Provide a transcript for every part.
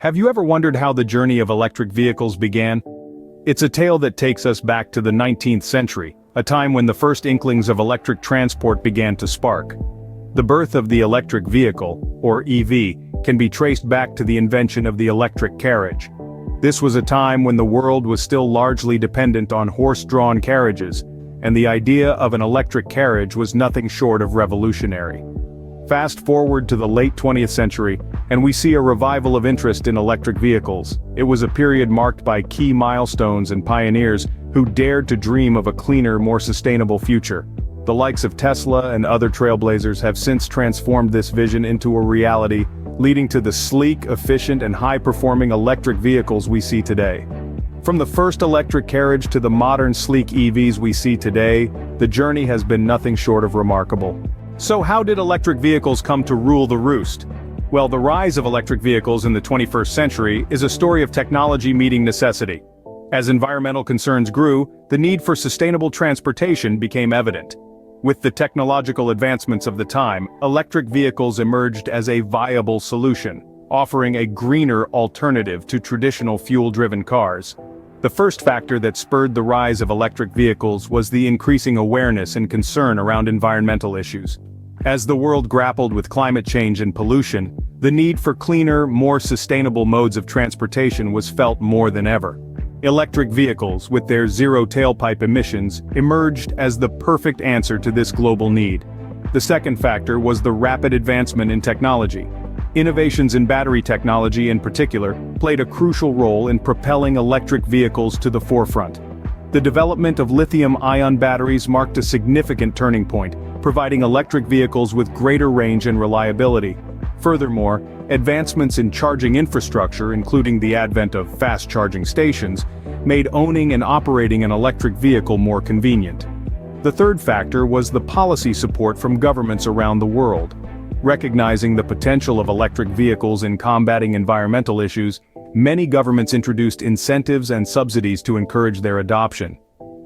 Have you ever wondered how the journey of electric vehicles began? It's a tale that takes us back to the 19th century, a time when the first inklings of electric transport began to spark. The birth of the electric vehicle, or EV, can be traced back to the invention of the electric carriage. This was a time when the world was still largely dependent on horse-drawn carriages, and the idea of an electric carriage was nothing short of revolutionary. Fast forward to the late 20th century, and we see a revival of interest in electric vehicles. It was a period marked by key milestones and pioneers who dared to dream of a cleaner, more sustainable future. The likes of Tesla and other trailblazers have since transformed this vision into a reality, leading to the sleek, efficient, and high-performing electric vehicles we see today. From the first electric carriage to the modern sleek EVs we see today, the journey has been nothing short of remarkable. So how did electric vehicles come to rule the roost? Well, the rise of electric vehicles in the 21st century is a story of technology meeting necessity. As environmental concerns grew, the need for sustainable transportation became evident. With the technological advancements of the time, electric vehicles emerged as a viable solution, offering a greener alternative to traditional fuel-driven cars. The first factor that spurred the rise of electric vehicles was the increasing awareness and concern around environmental issues. As the world grappled with climate change and pollution, the need for cleaner, more sustainable modes of transportation was felt more than ever. Electric vehicles, with their zero tailpipe emissions, emerged as the perfect answer to this global need. The second factor was the rapid advancement in technology. Innovations in battery technology in particular played a crucial role in propelling electric vehicles to the forefront. The development of lithium-ion batteries marked a significant turning point, providing electric vehicles with greater range and reliability. Furthermore, advancements in charging infrastructure, including the advent of fast charging stations, made owning and operating an electric vehicle more convenient. The third factor was the policy support from governments around the world. Recognizing the potential of electric vehicles in combating environmental issues, many governments introduced incentives and subsidies to encourage their adoption.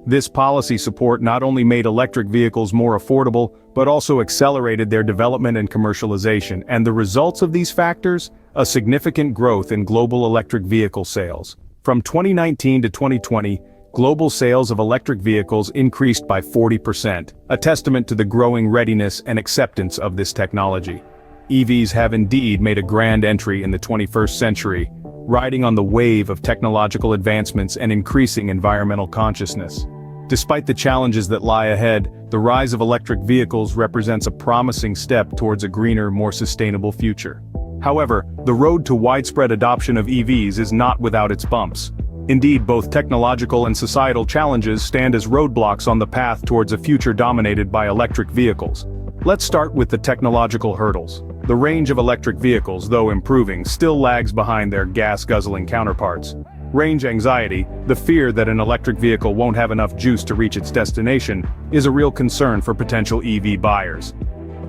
This policy support not only made electric vehicles more affordable, but also accelerated their development and commercialization, and the results of these factors? A significant growth in global electric vehicle sales. From 2019 to 2020, global sales of electric vehicles increased by 40%, a testament to the growing readiness and acceptance of this technology. EVs have indeed made a grand entry in the 21st century, riding on the wave of technological advancements and increasing environmental consciousness. Despite the challenges that lie ahead, the rise of electric vehicles represents a promising step towards a greener, more sustainable future. However, the road to widespread adoption of EVs is not without its bumps. Indeed, both technological and societal challenges stand as roadblocks on the path towards a future dominated by electric vehicles. Let's start with the technological hurdles. The range of electric vehicles, though improving, still lags behind their gas-guzzling counterparts. Range anxiety, the fear that an electric vehicle won't have enough juice to reach its destination, is a real concern for potential EV buyers.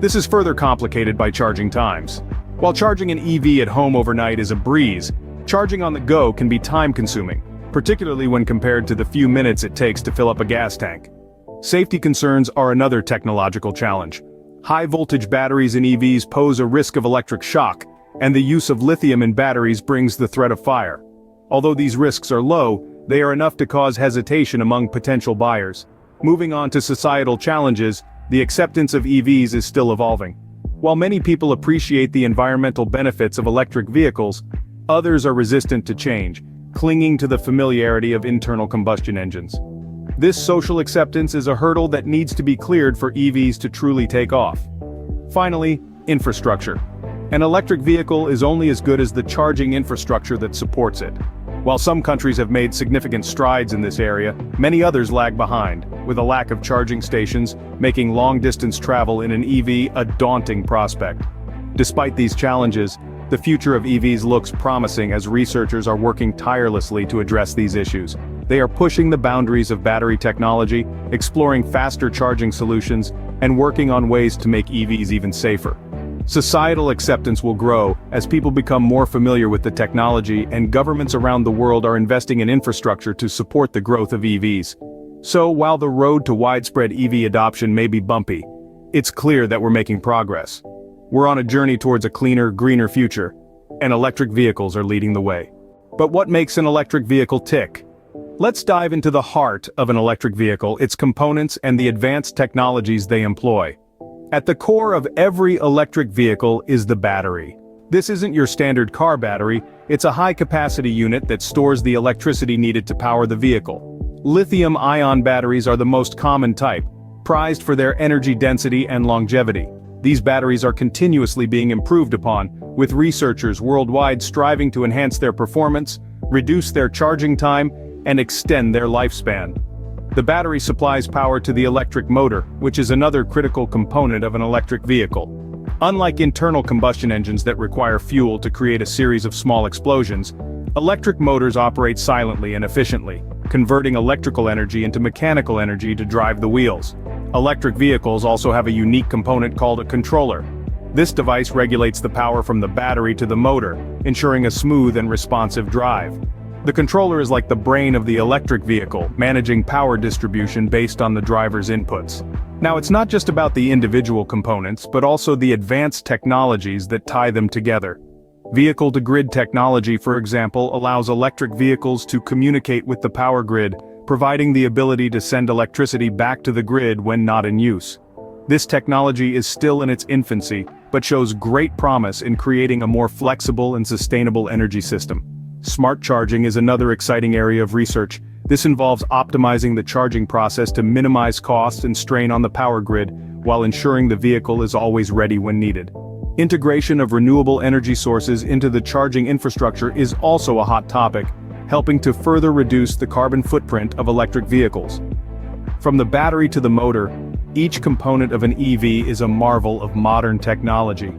This is further complicated by charging times. While charging an EV at home overnight is a breeze, charging on the go can be time-consuming, particularly when compared to the few minutes it takes to fill up a gas tank. Safety concerns are another technological challenge. High-voltage batteries in EVs pose a risk of electric shock, and the use of lithium in batteries brings the threat of fire. Although these risks are low, they are enough to cause hesitation among potential buyers. Moving on to societal challenges, the acceptance of EVs is still evolving. While many people appreciate the environmental benefits of electric vehicles, others are resistant to change, clinging to the familiarity of internal combustion engines. This social acceptance is a hurdle that needs to be cleared for EVs to truly take off. Finally, infrastructure. An electric vehicle is only as good as the charging infrastructure that supports it. While some countries have made significant strides in this area, many others lag behind, with a lack of charging stations, making long-distance travel in an EV a daunting prospect. Despite these challenges, the future of EVs looks promising as researchers are working tirelessly to address these issues. They are pushing the boundaries of battery technology, exploring faster charging solutions, and working on ways to make EVs even safer. Societal acceptance will grow as people become more familiar with the technology, and governments around the world are investing in infrastructure to support the growth of EVs. So while the road to widespread EV adoption may be bumpy, it's clear that we're making progress. We're on a journey towards a cleaner, greener future. and electric vehicles are leading the way. But what makes an electric vehicle tick? Let's dive into the heart of an electric vehicle, its components and the advanced technologies they employ. At the core of every electric vehicle is the battery. This isn't your standard car battery, it's a high-capacity unit that stores the electricity needed to power the vehicle. Lithium-ion batteries are the most common type, prized for their energy density and longevity. These batteries are continuously being improved upon, with researchers worldwide striving to enhance their performance, reduce their charging time, and extend their lifespan. The battery supplies power to the electric motor, which is another critical component of an electric vehicle. Unlike internal combustion engines that require fuel to create a series of small explosions, electric motors operate silently and efficiently, converting electrical energy into mechanical energy to drive the wheels. Electric vehicles also have a unique component called a controller. This device regulates the power from the battery to the motor, ensuring a smooth and responsive drive. The controller is like the brain of the electric vehicle, managing power distribution based on the driver's inputs. Now, it's not just about the individual components, but also the advanced technologies that tie them together. Vehicle-to-grid technology, for example, allows electric vehicles to communicate with the power grid, providing the ability to send electricity back to the grid when not in use. This technology is still in its infancy, but shows great promise in creating a more flexible and sustainable energy system. Smart charging is another exciting area of research. This involves optimizing the charging process to minimize costs and strain on the power grid, while ensuring the vehicle is always ready when needed. Integration of renewable energy sources into the charging infrastructure is also a hot topic, helping to further reduce the carbon footprint of electric vehicles. From the battery to the motor, each component of an EV is a marvel of modern technology.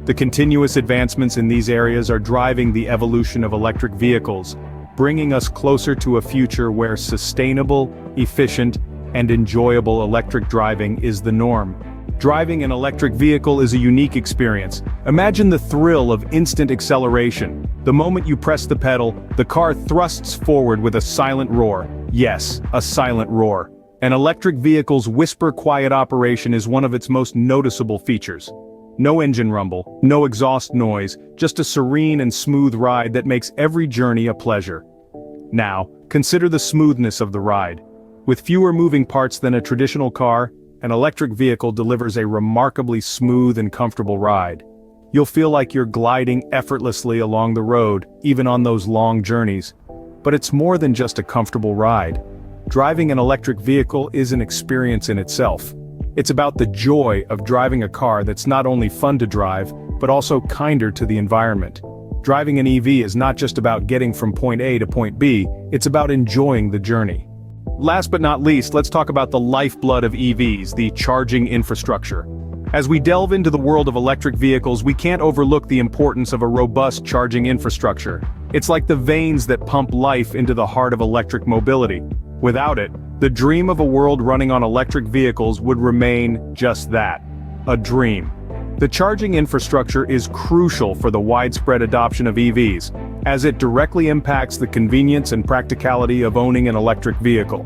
The continuous advancements in these areas are driving the evolution of electric vehicles, bringing us closer to a future where sustainable, efficient, and enjoyable electric driving is the norm. Driving an electric vehicle is a unique experience. Imagine the thrill of instant acceleration. The moment you press the pedal, the car thrusts forward with a silent roar. Yes, a silent roar. An electric vehicle's whisper-quiet operation is one of its most noticeable features. No engine rumble, no exhaust noise, just a serene and smooth ride that makes every journey a pleasure. Now, consider the smoothness of the ride. With fewer moving parts than a traditional car, an electric vehicle delivers a remarkably smooth and comfortable ride. You'll feel like you're gliding effortlessly along the road, even on those long journeys. But it's more than just a comfortable ride. Driving an electric vehicle is an experience in itself. It's about the joy of driving a car that's not only fun to drive, but also kinder to the environment. Driving an EV is not just about getting from point A to point B, it's about enjoying the journey. Last but not least, let's talk about the lifeblood of EVs, the charging infrastructure. As we delve into the world of electric vehicles, we can't overlook the importance of a robust charging infrastructure. It's like the veins that pump life into the heart of electric mobility. Without it, the dream of a world running on electric vehicles would remain just that, a dream. The charging infrastructure is crucial for the widespread adoption of EVs, as it directly impacts the convenience and practicality of owning an electric vehicle.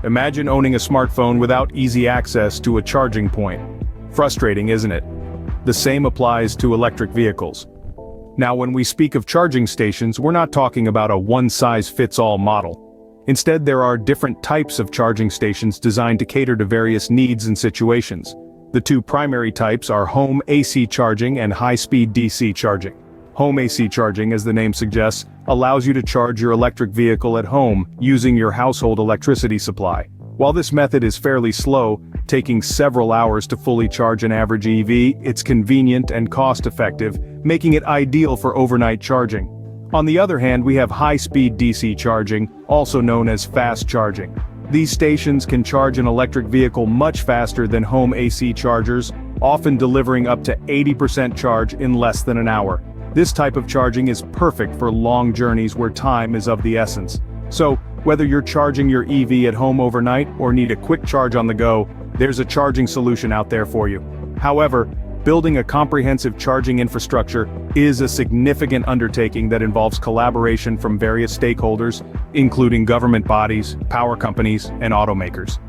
Imagine owning a smartphone without easy access to a charging point. Frustrating, isn't it? The same applies to electric vehicles. Now, when we speak of charging stations, we're not talking about a one-size-fits-all model. Instead, there are different types of charging stations designed to cater to various needs and situations. The two primary types are home AC charging and high-speed DC charging. Home AC charging, as the name suggests, allows you to charge your electric vehicle at home using your household electricity supply. While this method is fairly slow, taking several hours to fully charge an average EV, it's convenient and cost-effective, making it ideal for overnight charging. On the other hand, we have high-speed DC charging, also known as fast charging. These stations can charge an electric vehicle much faster than home AC chargers, often delivering up to 80% charge in less than an hour. This type of charging is perfect for long journeys where time is of the essence. So, whether you're charging your EV at home overnight or need a quick charge on the go, there's a charging solution out there for you. However, building a comprehensive charging infrastructure is a significant undertaking that involves collaboration from various stakeholders, including government bodies, power companies, and automakers.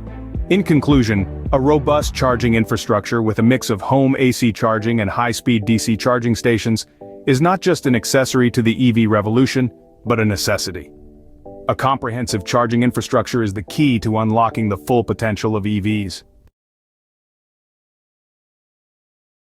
In conclusion, a robust charging infrastructure with a mix of home AC charging and high-speed DC charging stations is not just an accessory to the EV revolution, but a necessity. A comprehensive charging infrastructure is the key to unlocking the full potential of EVs.